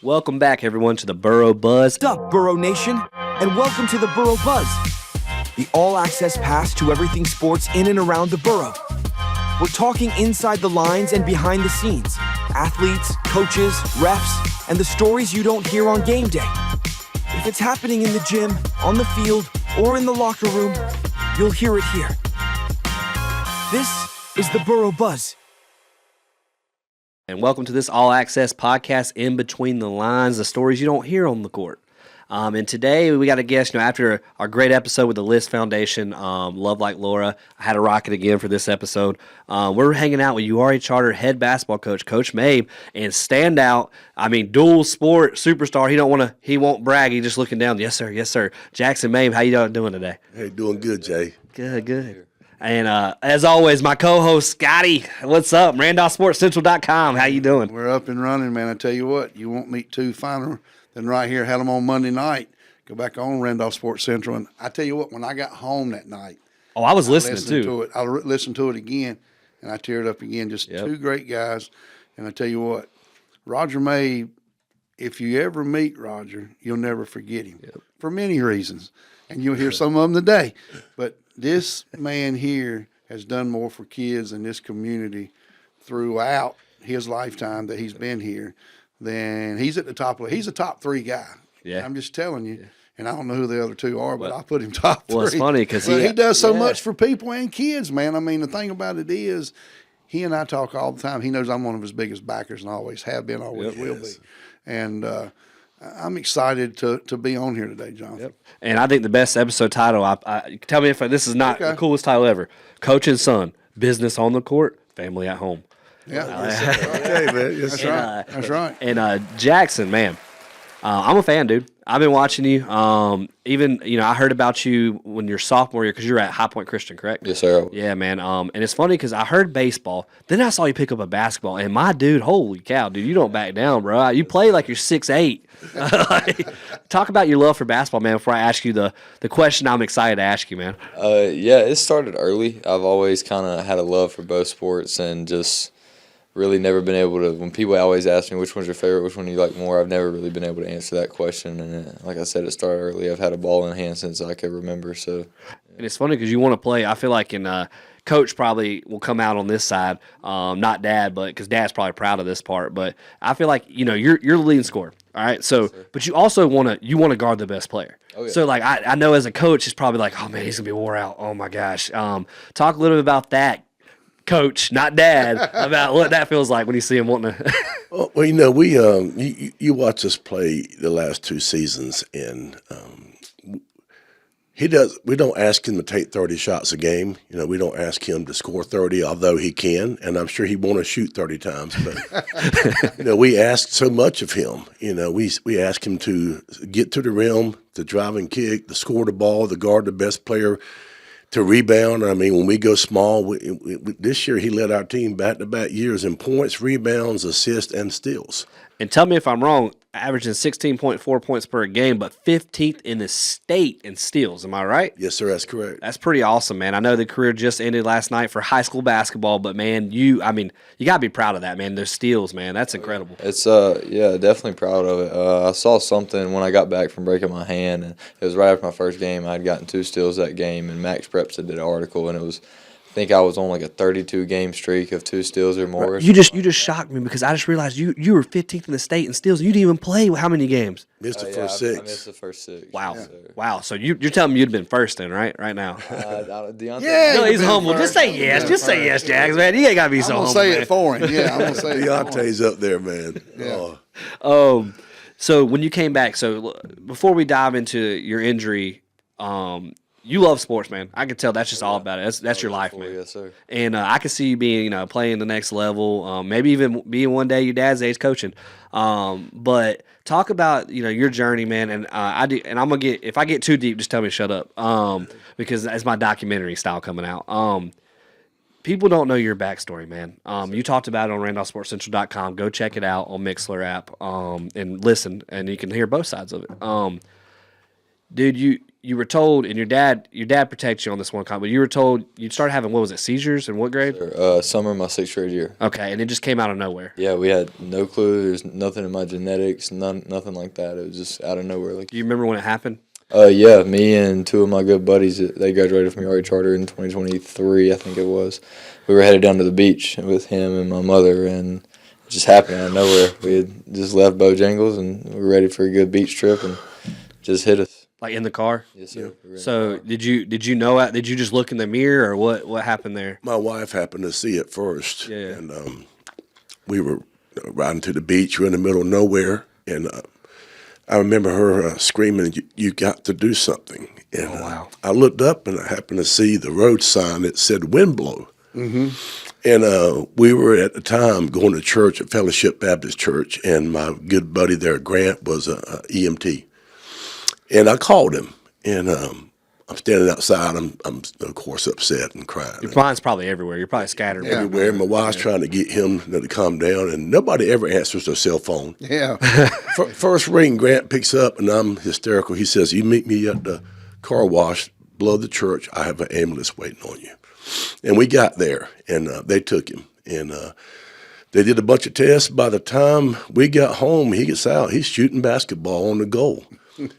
Welcome back, everyone, to the Boro Buzz. What's up, Boro Nation? And welcome to the Boro Buzz, the all-access pass to everything sports in and around the borough. We're talking inside the lines and behind the scenes, athletes, coaches, refs, and the stories you don't hear on game day. If it's happening in the gym, on the field, or in the locker room, you'll hear it here. This is the Boro Buzz. And welcome to this all-access podcast, In Between the Lines, the stories you don't hear on the court. And today we got a guest, after our great episode with the List Foundation, Love Like Laura, I had to rock it again for this episode. We're hanging out with URA Charter head basketball coach, Coach Mabe, and standout, dual sport superstar. He won't brag. He's just looking down. Yes, sir. Yes, sir. Jaxon Mabe, how you doing today? Hey, doing good, Jay. Good. And as always, my co-host, Scotty. What's up? RandolphSportsCentral.com. How you doing? We're up and running, man. I tell you what, you won't meet two finer than right here. Had them on Monday night. Go back on Randolph Sports Central. And I tell you what, when I got home that night. Oh, I was listening to it. I listened to it again, and I teared up again. Just two great guys. And I tell you what, Roger Mabe, if you ever meet Roger, you'll never forget him for many reasons. And you'll hear some of them today. But this man here has done more for kids in this community throughout his lifetime that he's been here than he's at the top of. He's a top three guy. Yeah. I'm just telling you. Yeah. And I don't know who the other two are, but I put him top three. Well, it's funny because he does so much for people and kids, man. The thing about it is he and I talk all the time. He knows I'm one of his biggest backers and always have been, always will be. And I'm excited to be on here today, Jonathan. Yep. And I think the best episode title, tell me if this is not the coolest title ever. Coach and Son, Business on the Court, Family at Home. Yeah. Okay, man. That's right. That's right. And Jaxon, man, I'm a fan, dude. I've been watching you. I heard about you when you're sophomore year because you're at High Point Christian, correct? Yes, sir. Yeah, man. And it's funny because I heard baseball. Then I saw you pick up a basketball. And my dude, holy cow, dude, you don't back down, bro. You play like you're 6'8". Talk about your love for basketball, man, before I ask you the question I'm excited to ask you, man. It started early. I've always kind of had a love for both sports and just really never been able to, when people always ask me which one's your favorite, which one do you like more, I've never really been able to answer that question. And like I said, it started early. I've had a ball in hand since I can remember. So, and it's funny because you want to play. I feel like Coach probably will come out on this side, not Dad, but because Dad's probably proud of this part. But I feel like you're the leading scorer. All right, so but you also want to guard the best player. Oh, yeah. So like I know as a coach, it's probably like, oh man, he's gonna be wore out. Oh my gosh. Talk a little bit about that, Coach, not Dad, about what that feels like when you see him wanting to. Well, we you watch us play the last two seasons, and we don't ask him to take 30 shots a game. We don't ask him to score 30, although he can, and I'm sure he want to shoot 30 times. But we ask so much of him. We ask him to get to the rim, to drive and kick, to score the ball, to guard the best player, to rebound. When we go small, this year he led our team back-to-back years in points, rebounds, assists, and steals. And tell me if I'm wrong, averaging 16.4 points per game, but 15th in the state in steals. Am I right? Yes, sir, that's correct. That's pretty awesome, man. I know the career just ended last night for high school basketball, but, man, you got to be proud of that, man. Those steals, man, that's incredible. It's, definitely proud of it. I saw something when I got back from breaking my hand, and it was right after my first game. I'd gotten 2 steals that game, and Max Preps did an article, and it was – I think I was on like a 32-game streak of 2 steals or more. You just shocked me because I just realized you were 15th in the state in steals. You didn't even play how many games? Missed the first 6. I missed the first 6. Wow. Yeah. Wow. So you're telling me you'd been first then, right now? Yeah, he's humble. First. Just say yes. Just say yes, Jax, man. You ain't got to be so humble. I'm going to say it for him. Yeah, I'm going to say it. Deontay's up there, man. Yeah. So when you came back, so before we dive into your injury, you love sports, man. I can tell that's just all about it. That's your life, man. Yes, sir. And I can see you being, playing the next level. Maybe even being one day your dad's age coaching. But talk about your journey, man. And I do. And I'm gonna get, if I get too deep, just tell me to shut up. Because it's my documentary style coming out. People don't know your backstory, man. You talked about it on RandolphSportsCentral.com. Go check it out on Mixler app and listen, and you can hear both sides of it. Dude, you were told, and your dad protects you on this one comment, but you were told you started having, what was it, seizures in what grade? Summer of my 6th grade year. Okay, and it just came out of nowhere. Yeah, we had no clue. There's nothing in my genetics, nothing like that. It was just out of nowhere. Like, Do you remember when it happened? Yeah, me and 2 of my good buddies, they graduated from Yari Charter in 2023, I think it was. We were headed down to the beach with him and my mother, and it just happened out of nowhere. We had just left Bojangles, and we were ready for a good beach trip, and just hit us. Like in the car? Yes, sir. So did you know it? Did you just look in the mirror, or what happened there? My wife happened to see it first. Yeah. And we were riding to the beach. We were in the middle of nowhere. And I remember her screaming, you got to do something. And wow. I looked up and I happened to see the road sign that said wind blow. Mm-hmm. And we were at the time going to church at Fellowship Baptist Church, and my good buddy there, Grant, was a EMT. And I called him, and I'm standing outside. I'm of course upset and crying. Your mind's probably everywhere. You're probably scattered. Everywhere. My wife's trying to get him to calm down, and nobody ever answers their cell phone. Yeah. First ring, Grant picks up, and I'm hysterical. He says, "You meet me at the car wash below the church. I have an ambulance waiting on you." And we got there, and they took him, and they did a bunch of tests. By the time we got home, he gets out. He's shooting basketball on the goal.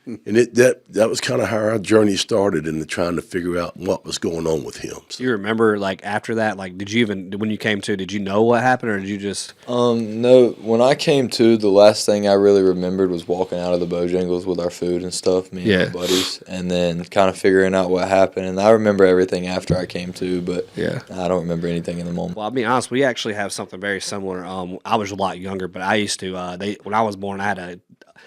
And that was kind of how our journey started in trying to figure out what was going on with him. So. Do you remember, like, after that, like, when you came to, did you know what happened, or did you just? No, when I came to, the last thing I really remembered was walking out of the Bojangles with our food and stuff, me and my buddies, and then kind of figuring out what happened. And I remember everything after I came to, but I don't remember anything in the moment. Well, I'll be honest, we actually have something very similar. I was a lot younger, but I used to, when I was born, I had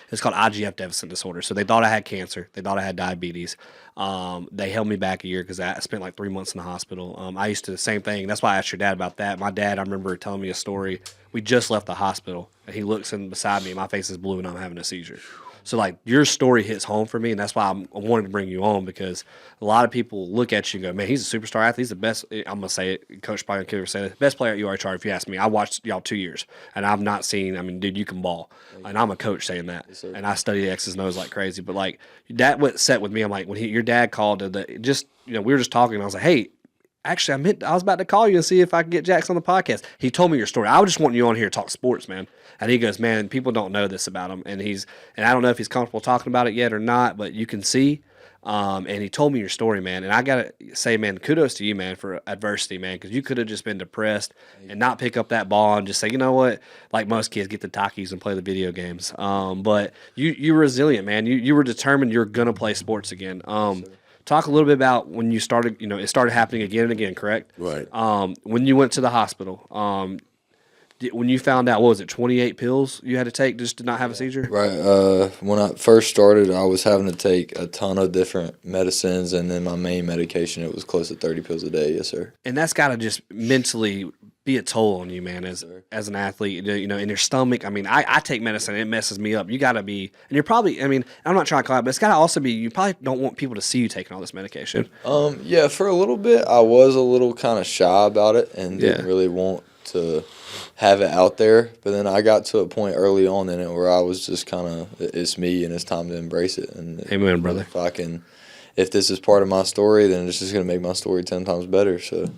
it's called IGF deficit disorder. So they thought I had cancer. They thought I had diabetes. They held me back a year because I spent like 3 months in the hospital. I used to, the same thing. That's why I asked your dad about that. My dad, I remember telling me a story. We just left the hospital, and he looks in beside me, and my face is blue, and I'm having a seizure. So, like, your story hits home for me, and that's why I wanted to bring you on, because a lot of people look at you and go, man, he's a superstar athlete. He's the best. I'm going to say it. Coach probably going to say it. Best player at UR if you ask me. I watched y'all 2 years, and I've not seen, I mean, dude, you can ball. And I'm a coach saying that. Yes, and I study the X's and O's like crazy. But, like, that went set with me. I'm like, when your dad called, we were just talking, and I was like, hey, actually, I was about to call you and see if I could get Jaxon on the podcast. He told me your story. I was just wanting you on here to talk sports, man. And he goes, man, people don't know this about him. And I don't know if he's comfortable talking about it yet or not, but you can see. And he told me your story, man. And I got to say, man, kudos to you, man, for adversity, man, because you could have just been depressed and not pick up that ball and just say, you know what, like most kids, get the Takis and play the video games. But you were resilient, man. You were determined you're going to play sports again. Talk a little bit about when you started, it started happening again and again, correct? Right. When you went to the hospital, when you found out, what was it, 28 pills you had to take just to not have a seizure? Right. When I first started, I was having to take a ton of different medicines, and then my main medication, it was close to 30 pills a day. Yes, sir. And that's got to just mentally be a toll on you, man, as an athlete, in your stomach. I mean, I take medicine and it messes me up. You got to be, and you're probably, I mean, I'm not trying to call it, but it's got to also be, you probably don't want people to see you taking all this medication. Yeah, for a little bit, I was a little kind of shy about it and didn't really want to have it out there. But then I got to a point early on in it where I was just kind of, it's me and it's time to embrace it. And amen, brother. If this is part of my story, then it's just going to make my story 10 times better. So.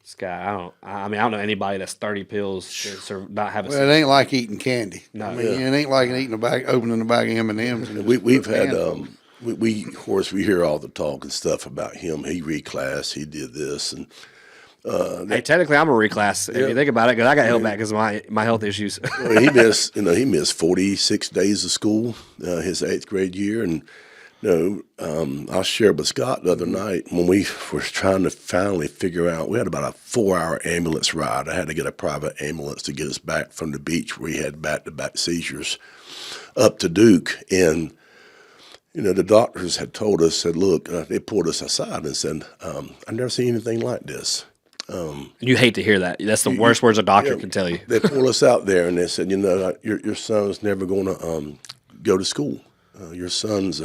Scott, I don't know anybody that's 30 pills not have a Well, it ain't like eating candy. No. I mean, it ain't like opening a bag of M&Ms. We've had, of course, we hear all the talk and stuff about him. He reclassed, he did this. And hey, technically, I'm a reclass. If you think about it, because I got held back because of my health issues. Well, he missed 46 days of school his 8th grade year. And I shared with Scott the other night when we were trying to finally figure out. We had about a 4-hour ambulance ride. I had to get a private ambulance to get us back from the beach where he had back-to-back seizures up to Duke. And the doctors had told us, look, they pulled us aside and said, I've never seen anything like this. You hate to hear that. That's the worst words a doctor can tell you. They pulled us out there and they said, your son's never going to go to school. Your son's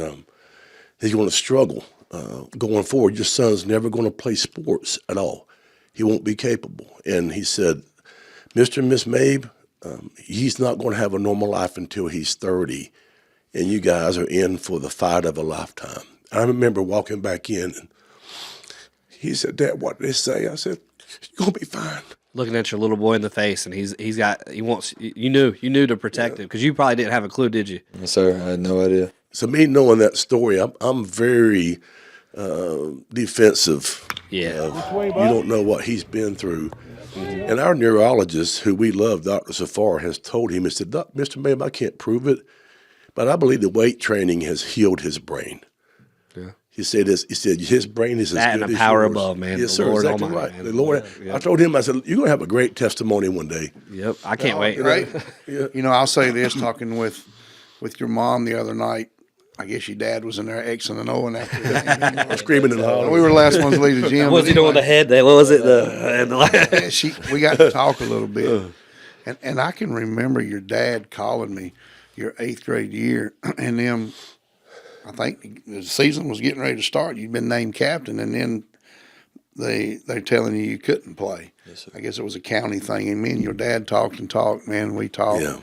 he's going to struggle going forward. Your son's never going to play sports at all. He won't be capable. And he said, Mr. and Miss Mabe, he's not going to have a normal life until he's 30, and you guys are in for the fight of a lifetime. I remember walking back in, and he said, "Dad, what did they say?" I said, "You're gonna be fine." Looking at your little boy in the face, and he wants you knew to protect him because you probably didn't have a clue, did you? Yes, sir. I had no idea. So me knowing that story, I'm very defensive. Yeah. You don't know what he's been through. And our neurologist, who we love, Dr. Safar, has told him, he said, "Mr. Mabe, I can't prove it, but I believe the weight training has healed his brain." Yeah. He said his brain is as That good and the as power yours. above, man. Yes, The sir. Lord Exactly Almighty, right. man. The Lord. Yeah. I told him, I said, "You're gonna have a great testimony one day." Yep. I can't wait. Right? Yeah. You know, I'll say this, talking with your mom the other night. I guess your dad was in there Xing and Oing after that. Screaming and hollering. We were the last ones to leave the gym. What was he doing with the head? What was it? We got to talk a little bit. And I can remember your dad calling me your 8th grade year, and then I think the season was getting ready to start. You'd been named captain, and then they're telling you couldn't play. Yes, sir. I guess it was a county thing. And me and your dad talked and talked, man. We talked. Yeah.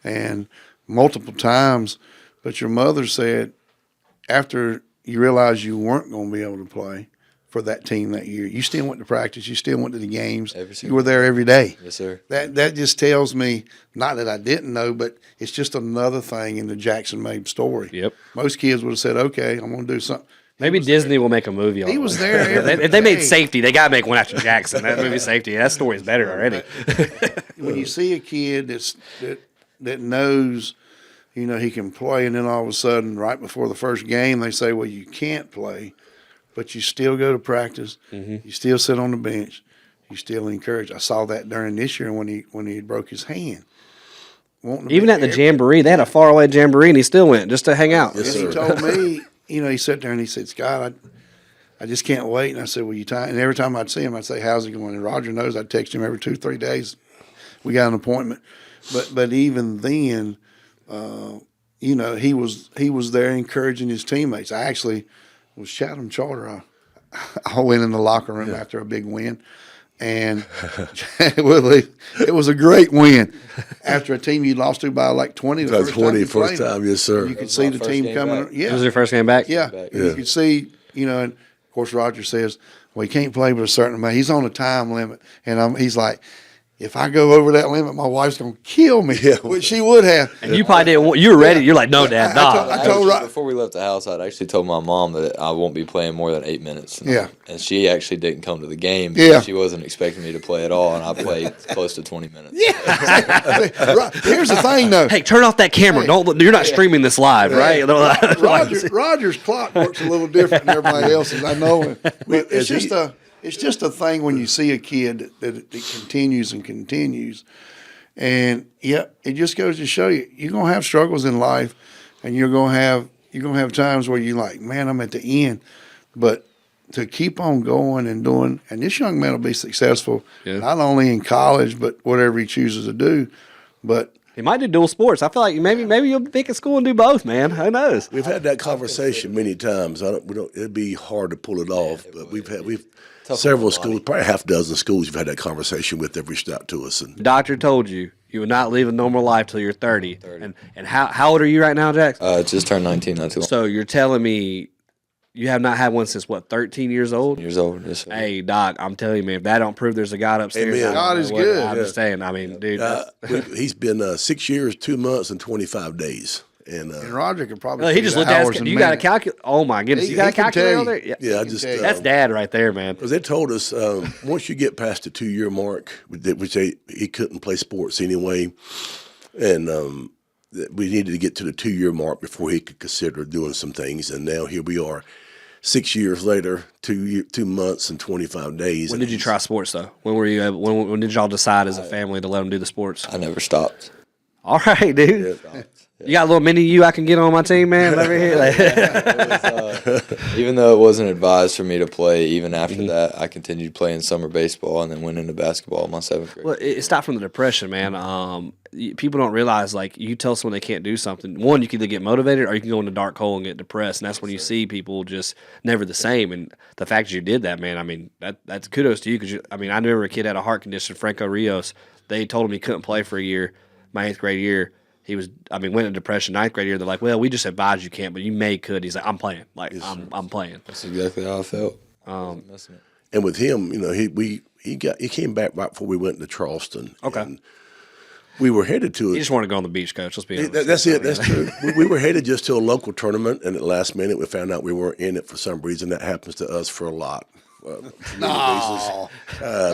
And multiple times. But your mother said after you realized you weren't going to be able to play for that team that year, you still went to practice. You still went to the games. You were there every day. Yes, sir. That just tells me, not that I didn't know, but it's just another thing in the Jaxon Mabe story. Yep. Most kids would have said, "Okay, I'm going to do something." Maybe Disney will make a movie on it. He was there every If they made day. Safety, they got to make one after Jackson. That movie Safety, that story is better already. When you see a kid that knows, you know, he can play, and then all of a sudden, right before the first game, they say, "Well, you can't play, but you still go to practice. You still sit on the bench. You still encourage." I saw that during this year when he broke his hand. Even at the jamboree, they had a faraway jamboree, and he still went just to hang out. Yes, And he sir. told me, you know, he sat there and he said, "Scott, I just can't wait." And I said, "Well, you time?" And every time I'd see him, I'd say, "How's it going?" And Roger knows I'd text him every 2-3 days. We got an appointment, but even then, you know, he was there encouraging his teammates. I actually was Chatham Charter. I went in the locker room after a big win, and it was a great win. After a team you lost to by like 20 the That's first time 20 you first played them. time, yes, sir. You could see the first team game coming. back. It Yeah, was your first game back? yeah. Back. And you could see, you know, and of course Roger says, "Well, he can't play but a certain amount. He's on a time limit," and he's like, "If I go over that limit, my wife's gonna kill me," which she would have. And you probably didn't. You were ready. You're like, no, Dad, nah. I told Roger. Before we left the house, I'd actually told my mom that I won't be playing more than 8 minutes. Yeah. And she actually didn't come to the game. Yeah. She wasn't expecting me to play at all, and I played close to 20 minutes. Here's the thing, though. Hey, turn off that camera. Don't. You're not streaming this live, right? Roger's clock works a little different than everybody else's. I know it. But it's just a thing when you see a kid that it continues and continues. And yeah, it just goes to show you're gonna have struggles in life, and you're gonna have times where you're like, "Man, I'm at the end," but to keep on going and doing, and this young man will be successful not only in college but whatever he chooses to do. But He might do dual sports. I feel like maybe you'll pick a school and do both, man. Who knows? We've had that conversation many times. It'd be hard to pull it off, but we've several schools, probably half a dozen schools you've had that conversation with that reached out to us. And The doctor told you would not live a normal life till you're 30. And how old are you right now, Jax? Just turned 19 not too long. So you're telling me you have not had one since, 13 years old? Years old. Yes, sir. Hey, Doc, I'm telling you, man, if that don't prove there's a God upstairs, Amen. I don't God know is what- good. I'm just saying, I mean, dude, he's been 6 years, 2 months, and 25 days. And Roger could probably. he figure just the looked at hours his, and you got a minutes. calculator. Oh, my goodness. He- You got a he can calculator tell on there? you. yeah, I can just tell you. That's Dad right there, man. because they told us once you get past the 2-year mark, which he couldn't play sports anyway, and that we needed to get to the 2-year mark before he could consider doing some things. And now here we are, 6 years later, 2 months and 25 days. When did you try sports, though? When were you? When did y'all decide as a family to let them do the sports? I never stopped. All right, dude. You got a little mini you I can get on my team, man, over here. Even though it wasn't advised for me to play, even after that, I continued playing summer baseball and then went into basketball in my 7th grade. Well, it stopped from the depression, man. People don't realize, like, you tell someone they can't do something. One, you can either get motivated or you can go in the dark hole and get depressed. And that's when you see people just never the same. And the fact that you did that, man, I mean, that's kudos to you. Because I remember a kid had a heart condition, Franco Rios. They told him he couldn't play for a year, my 8th grade year. he was. I mean, went into depression 9th grade year. They're like, well, we just advise you can't, but you could. He's like, I'm playing. Like I'm playing. That's exactly how I felt. And with him, he came back right before we went to Charleston. Okay. And we were headed to He it. just wanted to go on the beach, Coach. Let's be honest. That's it. That's true. We were headed just to a local tournament, and at the last minute, we found out we weren't in it for some reason. That happens to us for a lot.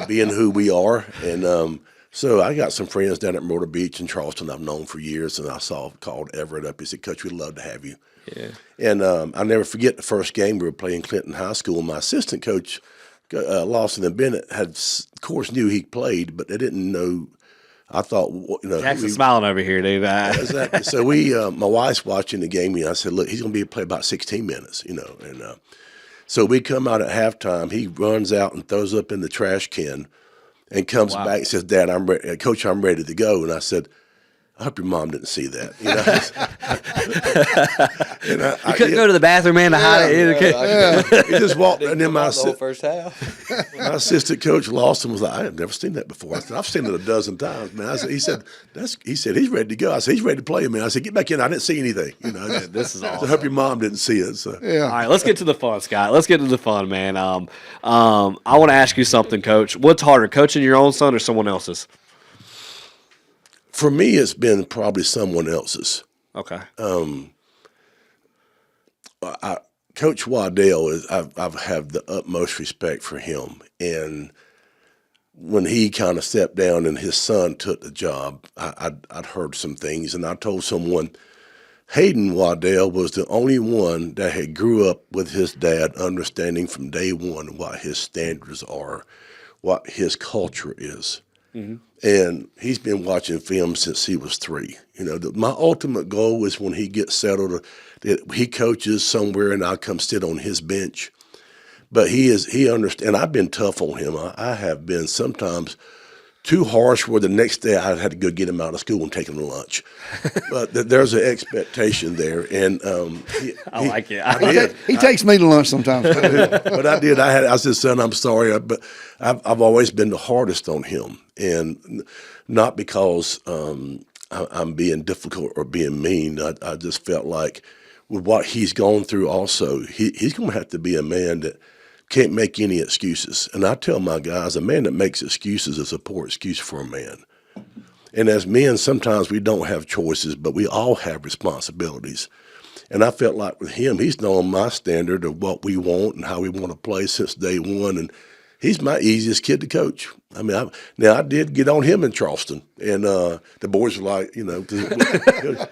Being who we are. And so I got some friends down at Myrtle Beach in Charleston I've known for years, and I called Everett up. He said, Coach, we'd love to have you. Yeah. And I'll never forget the first game we were playing Clinton High School. My assistant coach, Lawson and Bennett, of course, knew he played, but they didn't know. I thought, Jackson's smiling over here, dude. Exactly. So my wife's watching the game, and I said, look, he's going to play about 16 minutes, and so we come out at halftime. He runs out and throws up in the trash can and comes back and says, Dad, I'm ready. Coach, I'm ready to go. And I said, I hope your mom didn't see that. You couldn't go to the bathroom, man, to hide it. He just walked, and then the whole first half. my assistant coach Lawson was like, I have never seen that before. I said, I've seen it a dozen times, man. He said he's ready to go. I said, he's ready to play, man. I said, get back in. I didn't see anything. This is awesome. I hope your mom didn't see it. So. Yeah. All right, let's get to the fun, Scott. Let's get to the fun, man. I want to ask you something, Coach. What's harder, coaching your own son or someone else's? For me, it's been probably someone else's. Okay. Coach Waddell I've have the utmost respect for him, and when he kind of stepped down and his son took the job, I'd heard some things, and I told someone Hayden Waddell was the only one that had grew up with his dad, understanding from day one what his standards are, what his culture is. Mm-hmm. And he's been watching film since he was 3. My ultimate goal is when he gets settled, that he coaches somewhere and I come sit on his bench. But he understands, and I've been tough on him. I have been sometimes too harsh where the next day I had to go get him out of school and take him to lunch. But there's an expectation there. And I like it. He takes me to lunch sometimes. But I did. I said, son, I'm sorry, but I've always been the hardest on him. And not because I'm being difficult or being mean. I just felt like with what he's gone through also, he's going to have to be a man that can't make any excuses. And I tell my guys, a man that makes excuses is a poor excuse for a man. And as men, sometimes we don't have choices, but we all have responsibilities. And I felt like with him, he's known my standard of what we want and how we want to play since day one. And he's my easiest kid to coach. I mean, I did get on him in Charleston, and the boys were like, 'cause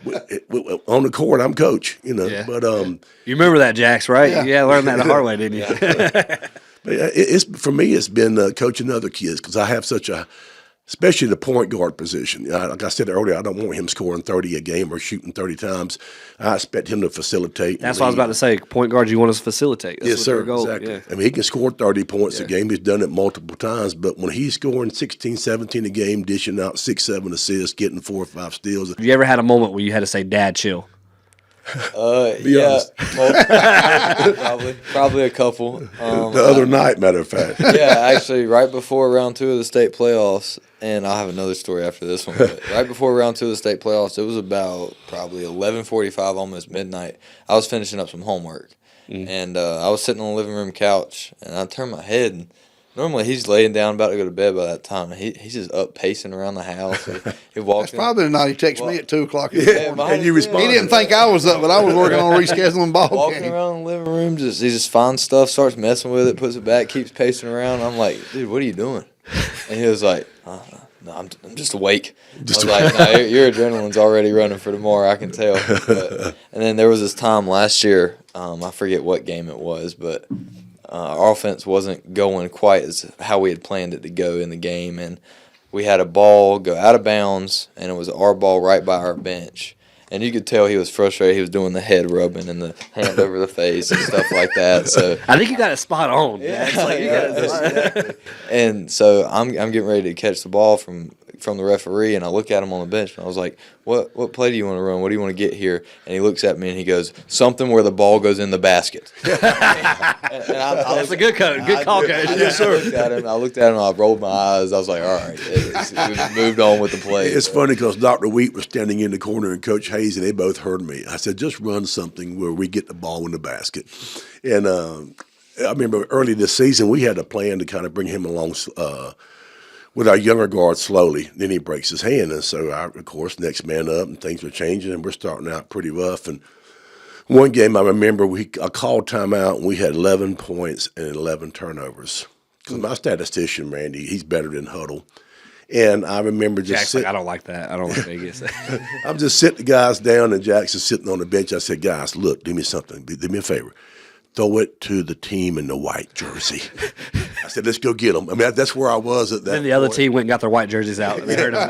on the court, I'm coach, Yeah. But you remember that, Jax, right? Yeah, learned that the hard way, didn't you? it's for me, it's been coaching other kids because I have such especially the point guard position. Like I said earlier, I don't want him scoring 30 a game or shooting 30 times. I expect him to facilitate. That's what I was about to say. Point guard, you want us to facilitate. That's yes, sir. Goal. Exactly. Yeah. I mean, he can score 30 points a game. He's done it multiple times. But when he's scoring 16, 17 a game, dishing out 6, 7 assists, getting 4 or 5 steals. Have you ever had a moment where you had to say, Dad, chill? Yeah, probably a couple. The other night, matter of fact. Yeah, actually, right before round 2 of the state playoffs, and I'll have another story after this one. But right before round 2 of the state playoffs, it was about probably 11:45, almost midnight. I was finishing up some homework, and I was sitting on the living room couch, and I turned my head, and normally he's laying down about to go to bed by that time. He's just up pacing around the house. He walks. That's probably the night he texted me at 2:00 in the morning. And you responded. He didn't think I was up, but I was working on rescheduling ball Walking game. around the living room, he just finds stuff, starts messing with it, puts it back, keeps pacing around. I'm like, dude, what are you doing? And he was like, no, I'm just awake. I was like, no, your adrenaline's already running for tomorrow, I can tell. And then there was this time last year, I forget what game it was, but our offense wasn't going quite as how we had planned it to go in the game, and we had a ball go out of bounds, and it was our ball right by our bench. And you could tell he was frustrated. He was doing the head rubbing and the hand over the face and stuff like that. So I think you got it spot on. yeah, exactly. And so I'm getting ready to catch the ball from from the referee, and I look at him on the bench, and I was like, what play do you want to run? What do you want to get here? And he looks at me, and he goes, something where the ball goes in the basket. That's a good call, coach. Yes, sir. I looked at him, I rolled my eyes. I was like, all right. We moved on with the play. It's funny because Dr. Wheat was standing in the corner and Coach Hayes, and they both heard me. I said, just run something where we get the ball in the basket. And I remember early this season, we had a plan to kind of bring him along with our younger guard slowly. Then he breaks his hand. And so, of course, next man up, and things were changing, and we're starting out pretty rough. And one game I remember, I called timeout, and we had 11 points and 11 turnovers. Because my statistician, Randy, he's better than Huddle. And I remember just I don't like that. I don't like Vegas. I'm just sitting the guys down, and Jaxon sitting on the bench. I said, guys, look, do me something. Do me a favor. Throw it to the team in the white jersey. I said, let's go get them. I mean, that's where I was at that Then the other team went and got their white jerseys out. And they heard them.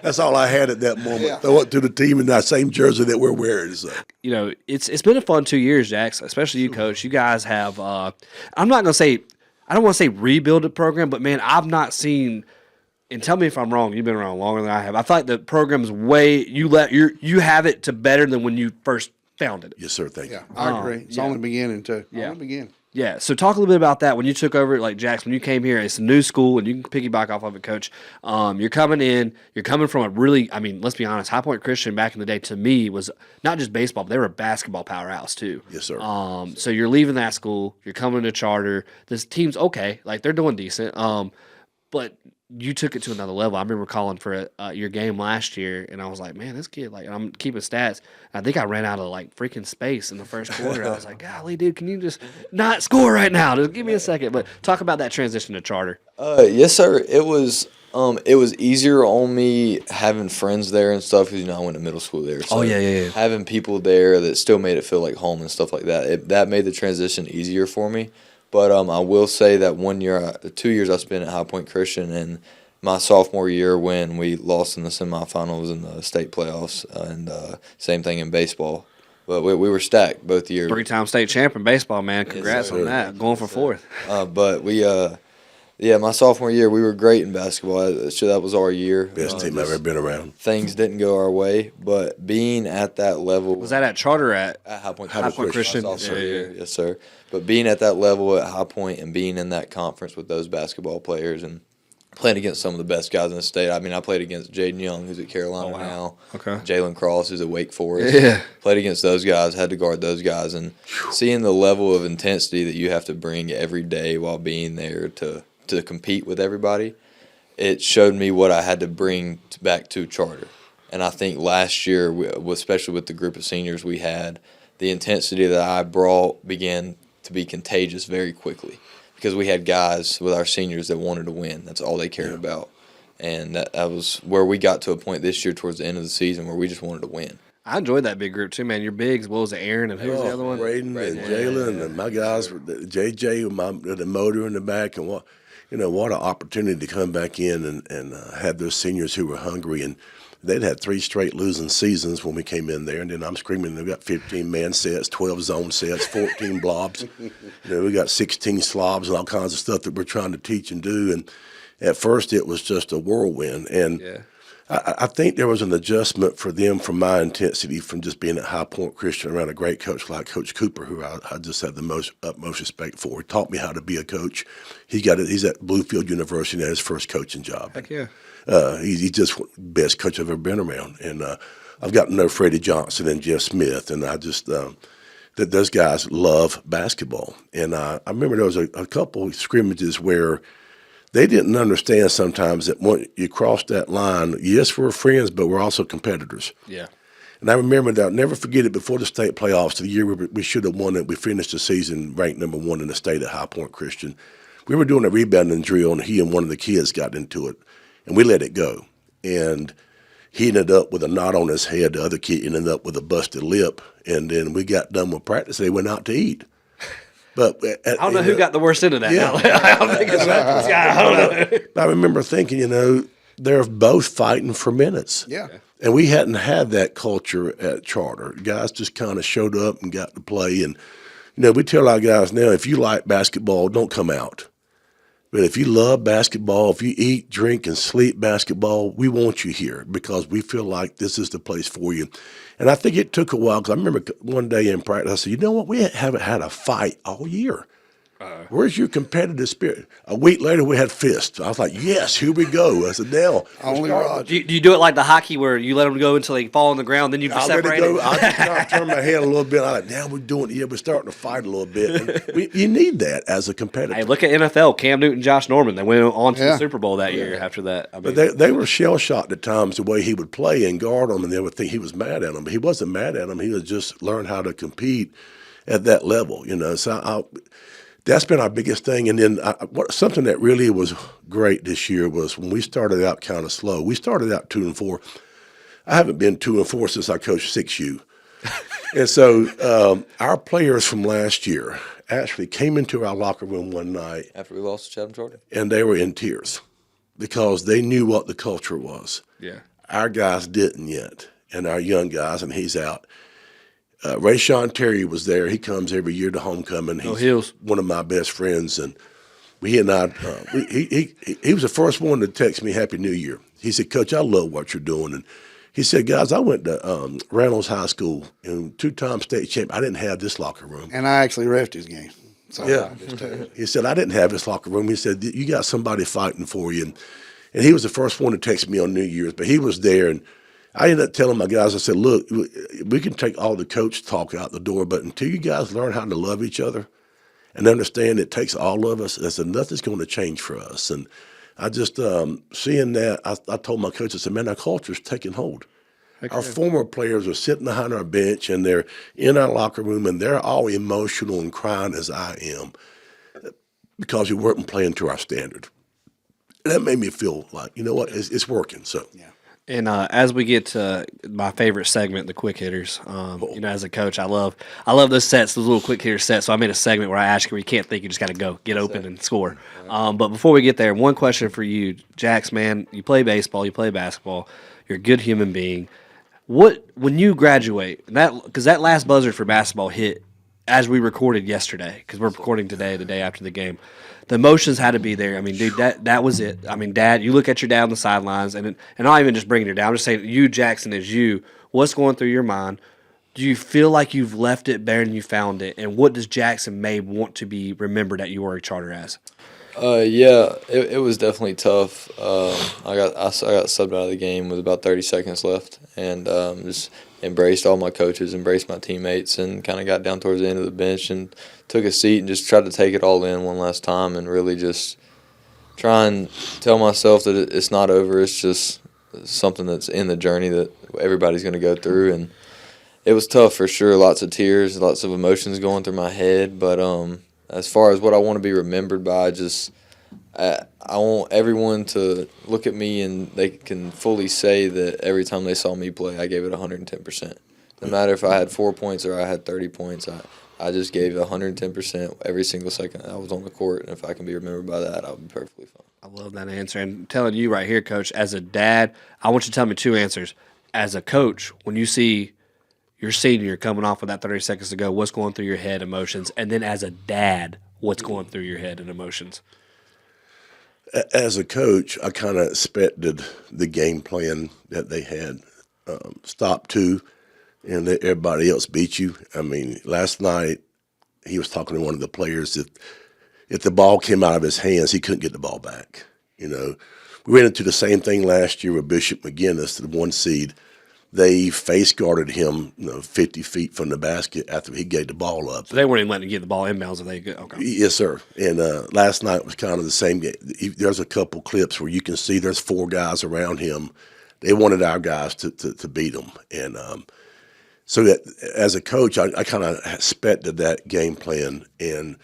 That's all I had at that moment. Yeah. Throw it to the team in that same jersey that we're wearing. So. You know, it's been a fun 2 years, Jax, especially you, Coach. You guys have I'm not going to say – I don't want to say rebuild the program, but, man, I've not seen – and tell me if I'm wrong. You've been around longer than I have. I feel like the program's way – you have it to better than when you first – founded it. Yes, sir. Thank you. Yeah, I agree. It's only beginning, too. Yeah. Only beginning. Yeah, so talk a little bit about that. When you took over, like, Jax, when you came here, it's a new school, and you can piggyback off of it, Coach. You're coming in. You're coming from a really, I mean, let's be honest, High Point Christian back in the day, to me, was not just baseball, but they were a basketball powerhouse, too. Yes, sir. So you're leaving that school. You're coming to charter. This team's okay. Like, they're doing decent. But you took it to another level. I remember calling for your game last year, and I was like, man, this kid, like, and I'm keeping stats. I think I ran out of, like, freaking space in the first quarter. I was like, golly, dude, can you just not score right now? Just give me a second. But talk about that transition to charter. Yes, sir. It was easier on me having friends there and stuff because, I went to middle school there. So yeah. having people there that still made it feel like home and stuff like that, that made the transition easier for me. But I will say that 2 years I spent at High Point Christian, and my sophomore year when we lost in the semifinals in the state playoffs, and same thing in baseball. But we were stacked both years. 3-time state champ in baseball, man. Congrats on that. Going for fourth. But we, my sophomore year, we were great in basketball. So that was our year. Best team I've ever been around. Things didn't go our way, but being at that level. Was that at charter or at High Point Christian? Yes, sir. But being at that level at High Point and being in that conference with those basketball players and playing against some of the best guys in the state. I mean, I played against Jaden Young, who's at Carolina now. Okay. Jalen Cross, who's at Wake Forest. Yeah. Played against those guys, had to guard those guys. And seeing the level of intensity that you have to bring every day while being there to compete with everybody, it showed me what I had to bring back to charter. And I think last year, especially with the group of seniors we had, the intensity that I brought began to be contagious very quickly because we had guys with our seniors that wanted to win. That's all they cared about. And that was where we got to a point this year towards the end of the season where we just wanted to win. I enjoyed that big group too, man. Your bigs, what was it, Aaron, and who was the other one? Braden and Jalen, and my guys, JJ with the motor in the back, and what an opportunity to come back in and have those seniors who were hungry. And they'd had 3 straight losing seasons when we came in there, and then I'm screaming, they've got 15 man sets, 12 zone sets, 14 blobs. We got 16 slobs and all kinds of stuff that we're trying to teach and do. And at first it was just a whirlwind. And I think there was an adjustment for them from my intensity from just being at High Point Christian around a great coach like Coach Cooper, who I just have the utmost respect for. He taught me how to be a coach. He's at Bluefield University and had his first coaching job. Heck yeah. He's just the best coach I've ever been around. And I've gotten to know Freddie Johnson and Jeff Smith, and I just that those guys love basketball. And I remember there was a couple of scrimmages where they didn't understand sometimes that when you cross that line, yes, we're friends, but we're also competitors. Yeah. And I remember that, I'll never forget it, before the state playoffs, the year we should have won it, we finished the season ranked number 1 in the state at High Point Christian. We were doing a rebounding drill, and he and one of the kids got into it, and we let it go. And he ended up with a knot on his head. The other kid ended up with a busted lip. And then we got done with practice. They went out to eat. But I don't know who got the worst end of that. Yeah. I don't think it's this guy. I don't know. I remember thinking, they're both fighting for minutes. Yeah. And we hadn't had that culture at charter. Guys just kind of showed up and got to play. And, we tell our guys now, if you like basketball, don't come out. But if you love basketball, if you eat, drink, and sleep basketball, we want you here because we feel like this is the place for you. And I think it took a while because I remember one day in practice, I said, you know what? We haven't had a fight all year. Where's your competitive spirit? A week later, we had fists. I was like, yes, here we go. I said, now. Only Roger. Do you do it like the hockey where you let them go until they fall on the ground, then you I separate let it go. it? I just kind of turn my head a little bit. I like, now we're doing it. Yeah, we're starting to fight a little bit. And you need that as a competitor. Hey, look at NFL. Cam Newton, Josh Norman. They went on to the Super Bowl that year after that. I mean, But they were shell-shocked at times the way he would play and guard them, and they would think he was mad at them. But he wasn't mad at them. He was just learned how to compete at that level, you know. So that's been our biggest thing. And then something that really was great this year was when we started out kind of slow. We started out 2-4. I haven't been 2-4 since I coached 6U. And so our players from last year actually came into our locker room one night. After we lost to Chatham Jordan? And they were in tears because they knew what the culture was. Yeah. Our guys didn't yet, and our young guys, and he's out. Rayshawn Terry was there. He comes every year to homecoming. He's one of my best friends, and he was the first one to text me Happy New Year. He said, Coach, I love what you're doing. And he said, guys, I went to Reynolds High School and 2-time state champ. I didn't have this locker room. And I actually refed his game. So yeah. He said, I didn't have this locker room. He said, you got somebody fighting for you. And he was the first one to text me on New Year's, but he was there. And I ended up telling my guys, I said, look, we can take all the coach talk out the door, but until you guys learn how to love each other and understand it takes all of us, I said, nothing's going to change for us. And I just, seeing that, I told my coach, I said, man, our culture's taking hold. Our former players are sitting behind our bench and they're in our locker room and they're all emotional and crying as I am because we weren't playing to our standard. And that made me feel like, you know what, it's working. So, yeah. And as we get to my favorite segment, the quick hitters, you know, as a coach, I love those sets, those little quick hitter sets. So I made a segment where I ask you where you can't think, you just got to go, get open and score. But before we get there, one question for you, Jax, man, you play baseball, you play basketball, you're a good human being. When you graduate, because that last buzzer for basketball hit as we recorded yesterday, because we're recording today, the day after the game. The emotions had to be there. I mean, dude, that was it. I mean, Dad, you look at your dad on the sidelines, and not even just bringing her down. I'm just saying, you, Jaxon, as you, what's going through your mind? Do you feel like you've left it better than you found it? And what does Jaxon Mabe want to be remembered at URA Charter as? Yeah, it was definitely tough. I got subbed out of the game with about 30 seconds left, and just embraced all my coaches, embraced my teammates, and kind of got down towards the end of the bench and took a seat and just tried to take it all in one last time and really just try and tell myself that it's not over. It's just something that's in the journey that everybody's going to go through. And it was tough for sure, lots of tears, lots of emotions going through my head. But as far as what I want to be remembered by, I want everyone to look at me and they can fully say that every time they saw me play, I gave it 110%. No matter if I had 4 points or I had 30 points, I just gave 110% every single second I was on the court. And if I can be remembered by that, I'll be perfectly fine. I love that answer. And I'm telling you right here, Coach, as a dad, I want you to tell me two answers. As a coach, when you see your senior coming off with that 30 seconds to go, what's going through your head, emotions? And then as a dad, what's going through your head and emotions? As a coach, I kind of expected the game plan that they had. Stop two and let everybody else beat you. I mean, last night he was talking to one of the players that if the ball came out of his hands, he couldn't get the ball back. You know, we ran into the same thing last year with Bishop McGinnis, the 1 seed. They face guarded him, 50 feet from the basket after he gave the ball up. So they weren't even letting him get the ball inbounds. Okay. Yes, sir. And last night was kind of the same game. There's a couple clips where you can see there's 4 guys around him. They wanted our guys to beat them. And so that, as a coach, I kind of expected that game plan. And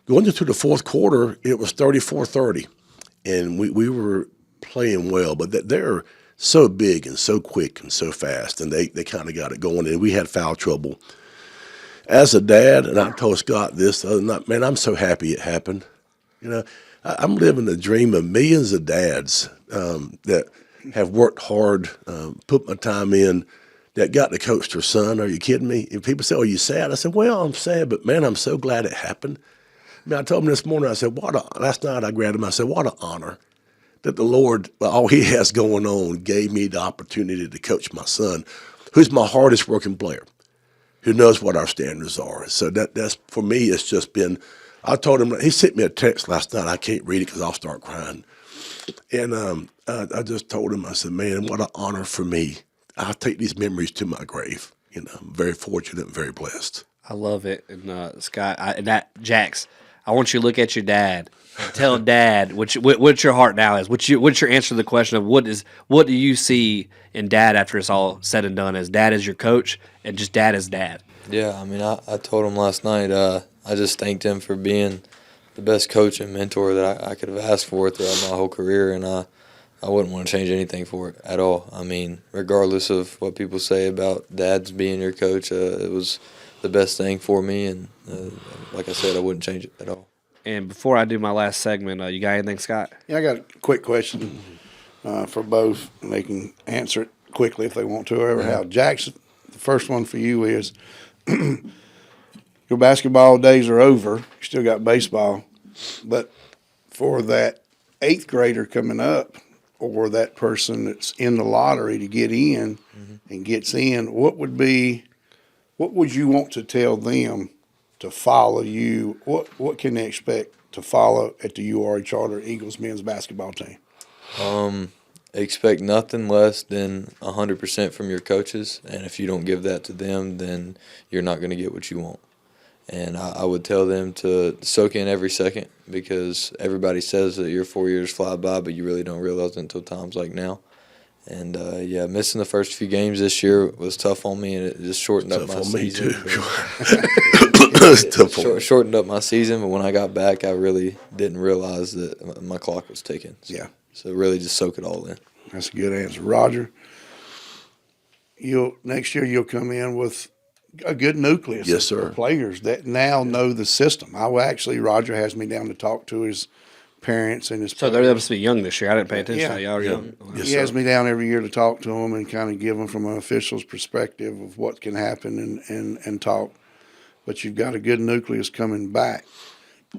going into the fourth quarter, it was 34-30. And we were playing well, but they're – so big and so quick and so fast, and they kind of got it going, and we had foul trouble. As a dad, and I told Scott this, man, I'm so happy it happened. You know, I'm living the dream of millions of dads that have worked hard, put my time in, that got to coach their son. Are you kidding me? If people say, "Are you sad?" I said, "Well, I'm sad, but man, I'm so glad it happened." Man, I told him this morning, I said, last night I grabbed him, I said, what an honor that the Lord, all he has going on, gave me the opportunity to coach my son, who's my hardest working player, who knows what our standards are. So that's for me, it's just been, I told him, he sent me a text last night. I can't read it because I'll start crying. And I just told him, I said, man, what an honor for me. I'll take these memories to my grave. I'm very fortunate and very blessed. I love it. And Scott, Jax, I want you to look at your dad. Tell Dad what your heart now is. What's your answer to the question of what do you see in Dad after it's all said and done? As Dad as your coach and just Dad as Dad. Yeah, I mean, I told him last night. I just thanked him for being the best coach and mentor that I could have asked for throughout my whole career, and I wouldn't want to change anything for it at all. I mean, regardless of what people say about Dad's being your coach, it was the best thing for me, and like I said, I wouldn't change it at all. And before I do my last segment, you got anything, Scott? Yeah, I got a quick question for both, and they can answer it quickly if they want to, or how. Jaxon, the first one for you is, your basketball days are over. You still got baseball. But for that 8th grader coming up, or that person that's in the lottery to get in and gets in, what would you want to tell them to follow you? What can they expect to follow at the URA Charter Eagles men's basketball team? Expect nothing less than 100% from your coaches, and if you don't give that to them, then you're not going to get what you want. And I would tell them to soak in every second, because everybody says that your 4 years fly by, but you really don't realize it until times like now. And, missing the first few games this year was tough on me, and it just shortened up my season. Shortened up my season, but when I got back, I really didn't realize that my clock was ticking. So really just soak it all in. That's a good answer. Roger, next year you'll come in with a good nucleus yes, sir. Of players that now know the system. Roger has me down to talk to his parents and his. So they're supposed to be young this year. I didn't pay attention. Yeah. Y'all are young. Yes, he has me down every year to talk to them and kind of give them from an official's perspective of what can happen and talk. But you've got a good nucleus coming back.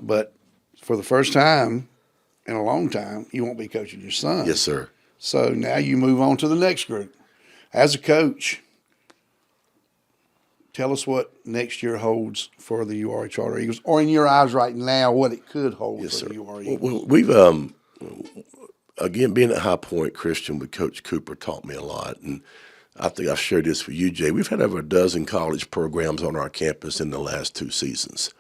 But for the first time in a long time, you won't be coaching your son. Yes, sir. So now you move on to the next group. As a coach, tell us what next year holds for the URA Charter Eagles, or in your eyes right now, what it could hold for the URA Eagles. Well, we've, again, being at High Point Christian with Coach Cooper taught me a lot. And I think I've shared this with you, Jay. We've had over a dozen college programs on our campus in the last 2 seasons.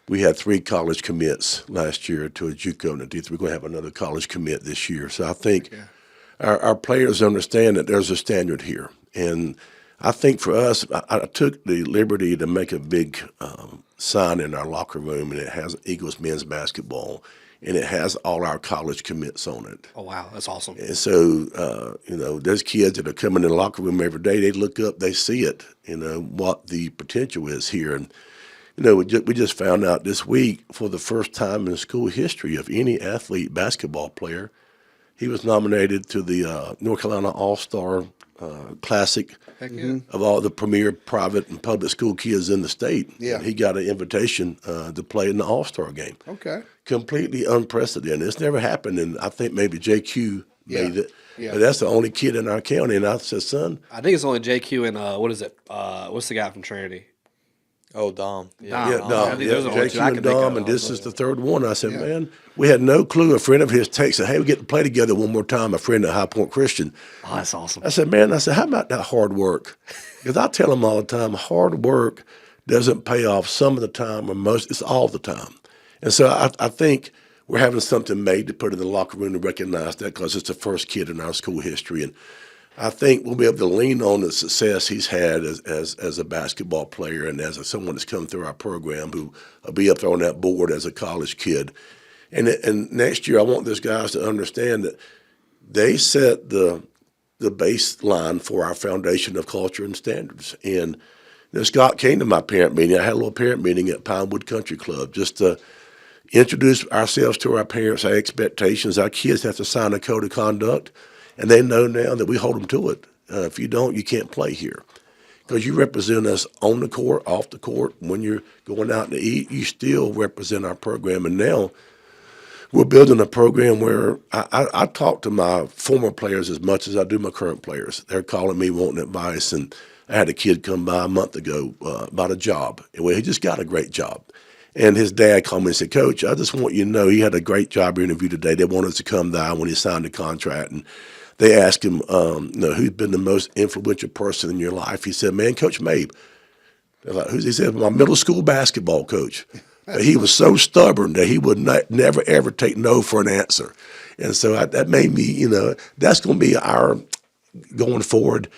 We had 3 college commits last year to a JUCO and a D3. We're going to have another college commit this year. So I think our players understand that there's a standard here. And I think for us, I took the liberty to make a big sign in our locker room, and it has Eagles men's basketball, and it has all our college commits on it. Oh, wow. That's awesome. And so, there's kids that are coming in the locker room every day. They look up, they see it, what the potential is here. And, we just found out this week, for the first time in the school history of any athlete basketball player, he was nominated to the North Carolina All-Star Classic of all the premier private and public school kids in the state. Yeah. He got an invitation to play in the All-Star game. Okay. Completely unprecedented. It's never happened, and I think maybe JQ made it. Yeah. But that's the only kid in our county. And I said, son. I think it's only JQ and what is it? What's the guy from Trinity? Oh, Dom. Dom. Yeah, Dom. I think those are the only two I JQ can and think Dom, of. and this is the third one. I said, man, we had no clue. A friend of his texted, hey, we get to play together one more time, a friend at High Point Christian. Oh, that's awesome. I said, man, how about that hard work? Because I tell them all the time, hard work doesn't pay off some of the time, or it's all the time. And so I think we're having something made to put in the locker room to recognize that, because it's the first kid in our school history. And I think we'll be able to lean on the success he's had as a basketball player and as someone that's come through our program who will be up there on that board as a college kid. And next year, I want those guys to understand that they set the baseline for our foundation of culture and standards. And Scott came to my parent meeting. I had a little parent meeting at Pinewood Country Club just to introduce ourselves to our parents, our expectations. Our kids have to sign a code of conduct, and they know now that we hold them to it. If you don't, you can't play here. because you represent us on the court, off the court. When you're going out to eat, you still represent our program. And now we're building a program where I talk to my former players as much as I do my current players. They're calling me wanting advice. And I had a kid come by a month ago about a job. Well, he just got a great job. And his dad called me and said, Coach, I just want you to know he had a great job interview today. They wanted us to come down when he signed the contract. And they asked him, who's been the most influential person in your life? He said, man, Coach Mabe. They're like, who's? He said, my middle school basketball coach. But he was so stubborn that he would never, ever take no for an answer. And so that made me, that's going to be our, going forward,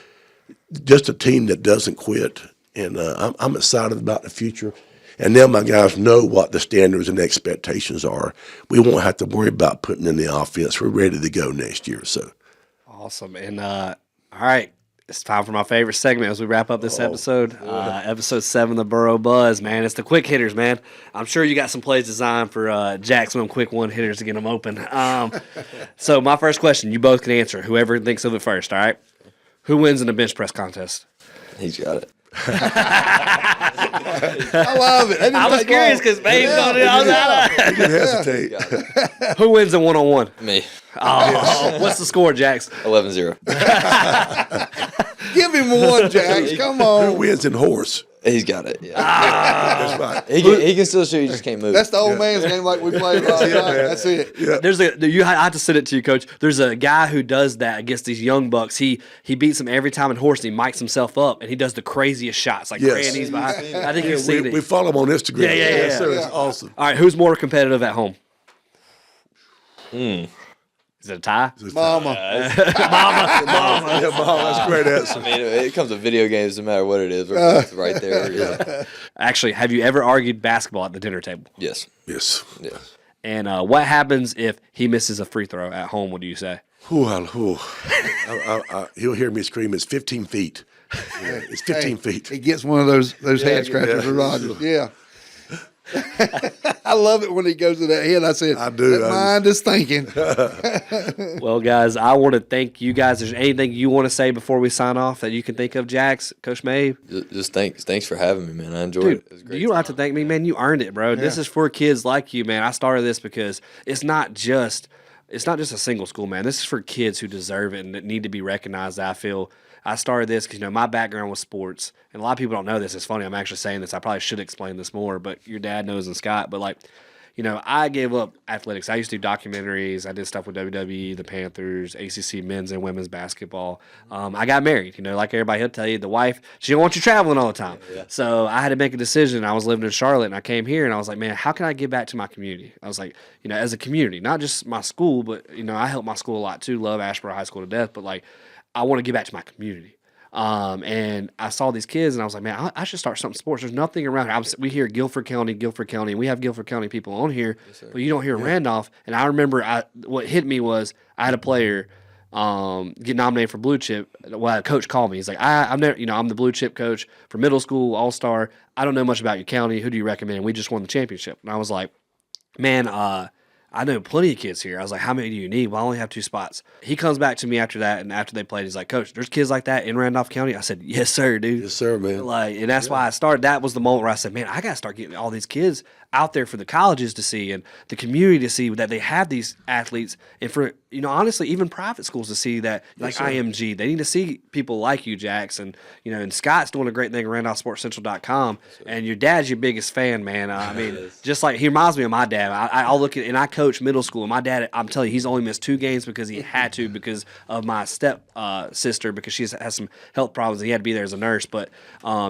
just a team that doesn't quit. And I'm excited about the future. And now my guys know what the standards and expectations are. We won't have to worry about putting in the offense. We're ready to go next year. So awesome. And all right, it's time for my favorite segment as we wrap up this episode. Episode 7, the Boro Buzz, man. It's the quick hitters, man. I'm sure you got some plays designed for Jaxon quick one hitters to get them open. So my first question, you both can answer. Whoever thinks of it first, all right? Who wins in the bench press contest? He's got it. I love it. I was curious because Babe's on it. you didn't hesitate. Who wins in one-on-one? Me. Oh, what's the score, Jax? 11-0. Give him one, Jax. Come Who on. wins in horse? He's got it. Yeah. That's right. He can still shoot. He just can't move. That's the old man's game like we played last night. That's it. Yeah. I have to send it to you, Coach. There's a guy who does that against these young bucks. He beats them every time in horse, and he mics himself up, and he does the craziest shots, like grannies behind. I think you've seen it. We follow him on Instagram. Yeah. Yes, sir. It's awesome. All right, who's more competitive at home? Is it a tie? Mama. Yeah, Mom, that's a great answer. I mean, it comes to video games, no matter what it is. We're both right there. Yeah. Actually, have you ever argued basketball at the dinner table? Yes. Yes. Yes. And what happens if he misses a free throw at home? What do you say? He'll hear me scream, it's 15 feet. Yeah, it's 15 feet. He gets one of those head scratchers for Roger. Yeah. I love it when he goes to that head. I said, I do. That mind is thinking. Well, guys, I want to thank you guys. Is there anything you want to say before we sign off that you can think of, Jax, Coach Mabe? Just thanks for having me, man. I enjoyed Dude, it. It was great. You don't have to thank me, man. You earned it, bro. This is for kids like you, man. I started this because it's not just a single school, man. This is for kids who deserve it and that need to be recognized. I feel I started this because, my background was sports, and a lot of people don't know this. It's funny. I'm actually saying this. I probably should explain this more, but your dad knows and Scott. But, I gave up athletics. I used to do documentaries. I did stuff with WWE, the Panthers, ACC men's and women's basketball. I got married. Like everybody will tell you, the wife, she don't want you traveling all the time. Yeah. So I had to make a decision. I was living in Charlotte, and I came here, and I was like, man, how can I give back to my community? I was like, as a community, not just my school, but, I help my school a lot too. Love Asheboro High School to death, but, I want to give back to my community. And I saw these kids, and I was like, man, I should start something sports. There's nothing around here. We hear Guilford County, and we have Guilford County people on here, but you don't hear Randolph. And I remember what hit me was I had a player get nominated for blue chip. Well, a coach called me. He's like, I'm never, I'm the blue chip coach for middle school, all-star. I don't know much about your county. Who do you recommend? And we just won the championship. And I was like, man, I know plenty of kids here. I was like, how many do you need? Well, I only have 2 spots. He comes back to me after that, and after they played, he's like, Coach, there's kids like that in Randolph County? I said, yes, sir, dude. Yes, sir, man. And that's why I started. That was the moment where I said, man, I got to start getting all these kids out there for the colleges to see and the community to see that they have these athletes. And for, honestly, even private schools to see that, IMG, they need to see people like you, Jax. And, and Scott's doing a great thing at RandolphSportsCentral.com. And your dad's your biggest fan, man. I mean, just like he reminds me of my dad. I'll look at, and I coach middle school. And my dad, I'm telling you, he's only missed 2 games because he had to because of my step sister, because she has some health problems. He had to be there as a nurse. But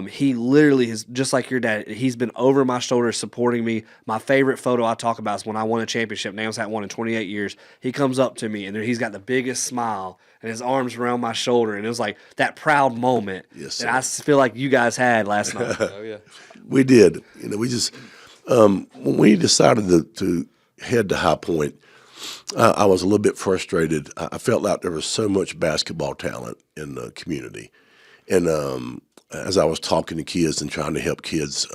he literally is just like your dad. He's been over my shoulder supporting me. My favorite photo I talk about is when I won a championship. Names had won in 28 years. He comes up to me, and he's got the biggest smile, and his arms around my shoulder. And it was like that proud moment that I feel like you guys had last night. Oh, yeah. We did. We just when we decided to head to High Point, I was a little bit frustrated. I felt like there was so much basketball talent in the community. And as I was talking to kids and trying to help kids,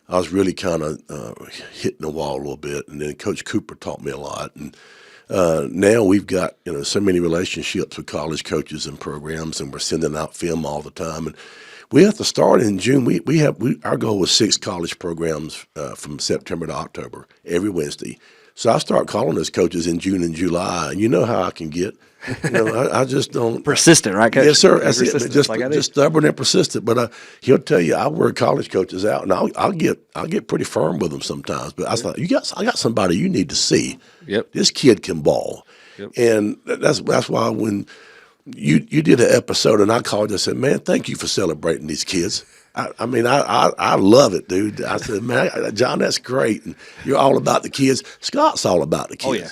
I was really kind of hitting the wall a little bit. And then Coach Cooper taught me a lot. And now we've got so many relationships with college coaches and programs, and we're sending out film all the time. And we have to start in June. Our goal was 6 college programs from September to October every Wednesday. So I start calling those coaches in June and July, and you know how I can get. I just don't persistent, right, Coach? Yes, sir. That's it. Persistent, Just, like I do. just stubborn and persistent. But he'll tell you, I wear college coaches out, and I'll get pretty firm with them sometimes. But I thought, I got somebody you need to see. Yep. This kid can ball, and that's why when you did an episode and I called you, I said, man, thank you for celebrating these kids. I love it, dude. I said, man, John, that's great. And you're all about the kids. Scott's all about the kids. Oh, yeah.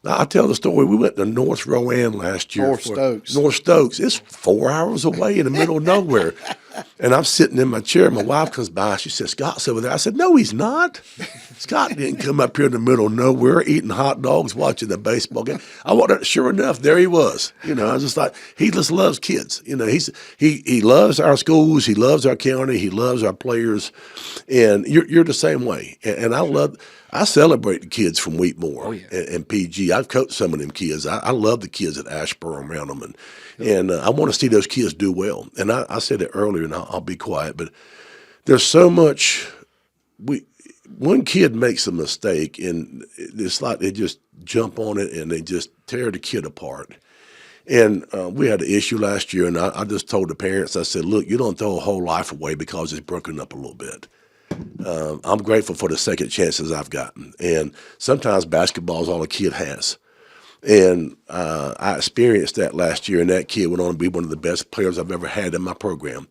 Now, I tell the story. We went to North Rowan last year. North Stokes. North Stokes. It's 4 hours away in the middle of nowhere. And I'm sitting in my chair. My wife comes by. She says, Scott's over there. I said, no, he's not. Scott didn't come up here in the middle of nowhere eating hot dogs, watching the baseball game. I walked up, sure enough, there he was. I was just like, he just loves kids. He loves our schools. He loves our county. He loves our players. And you're the same way. And I celebrate the kids from Wheatmore and PG. I've coached some of them kids. I love the kids at Ashburn around them. And I want to see those kids do well. And I said it earlier, and I'll be quiet, but there's so much one kid makes a mistake, and it's like they just jump on it and they just tear the kid apart. And we had an issue last year, and I just told the parents, I said, look, you don't throw a whole life away because it's broken up a little bit. I'm grateful for the second chances I've gotten. And sometimes basketball is all a kid has. And I experienced that last year, and that kid went on to be one of the best players I've ever had in my program.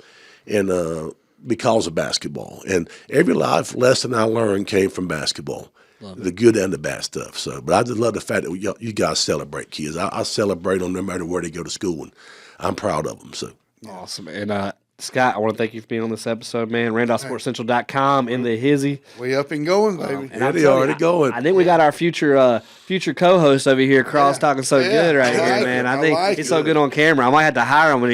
And because of basketball. And every life lesson I learned came from basketball, the good and the bad stuff. So, but I just love the fact that you guys celebrate kids. I celebrate them no matter where they go to school, and I'm proud of them. So Awesome. And Scott, I want to thank you for being on this episode, man. RandolphSportsCentral.com in the hizzy. We up and going, baby. yeah, they already going. I think we got our future co-host over here, Cross, talking so good right here, man. I think he's so good on camera. I might have to hire him when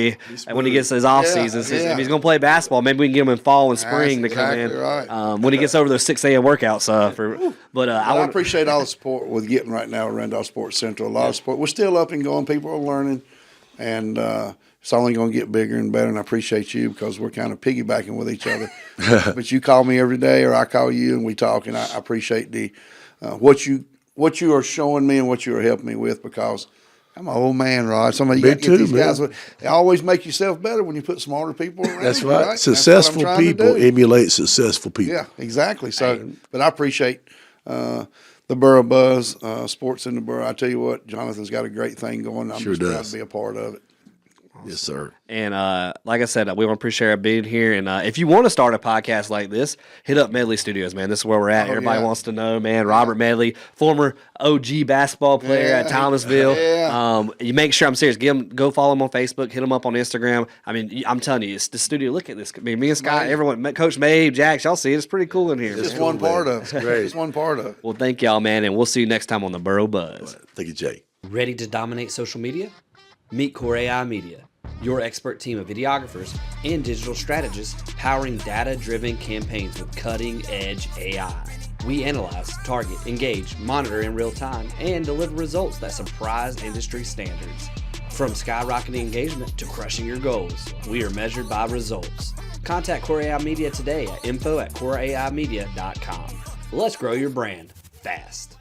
he gets his off season. If he's going to play basketball, maybe we can get him in fall and spring to come in. Right. When he gets over those 6 a.m. workouts. I appreciate all the support we're getting right now at Randolph Sports Central. A lot of support. We're still up and going. People are learning, and it's only going to get bigger and better, and I appreciate you because we're kind of piggybacking with each other. But you call me every day or I call you and we talk, and I appreciate what you are showing me and what you are helping me with because I'm an old man, Rod. Somebody you got to get these guys. They always make yourself better when you put smarter people around. That's right. Successful people emulate successful people. Yeah, exactly. So, but I appreciate the Boro Buzz, sports in the Boro. I tell you what, Jonathan's got a great thing going. I'm just proud to be a part of it. Yes, sir. And like I said, we want to appreciate our being here. And if you want to start a podcast like this, hit up Medley Studios, man. This is where we're at. Everybody wants to know, man. Robert Medley, former OG basketball player at Thomasville. You make sure, I'm serious, go follow him on Facebook, hit him up on Instagram. I mean, I'm telling you, it's the studio. Look at this. I mean, me and Scott, everyone, Coach Mabe, Jax, y'all see it. It's pretty cool in here. It's just one part of it. Great. It's one part of it. Well, thank y'all, man. And we'll see you next time on the Boro Buzz. Thank you, Jay. Ready to dominate social media? Meet Core AI Media, your expert team of videographers and digital strategists powering data-driven campaigns with cutting-edge AI. We analyze, target, engage, monitor in real time, and deliver results that surprise industry standards. From skyrocketing engagement to crushing your goals, we are measured by results. Contact Core AI Media today at info@coreaimedia.com. Let's grow your brand fast.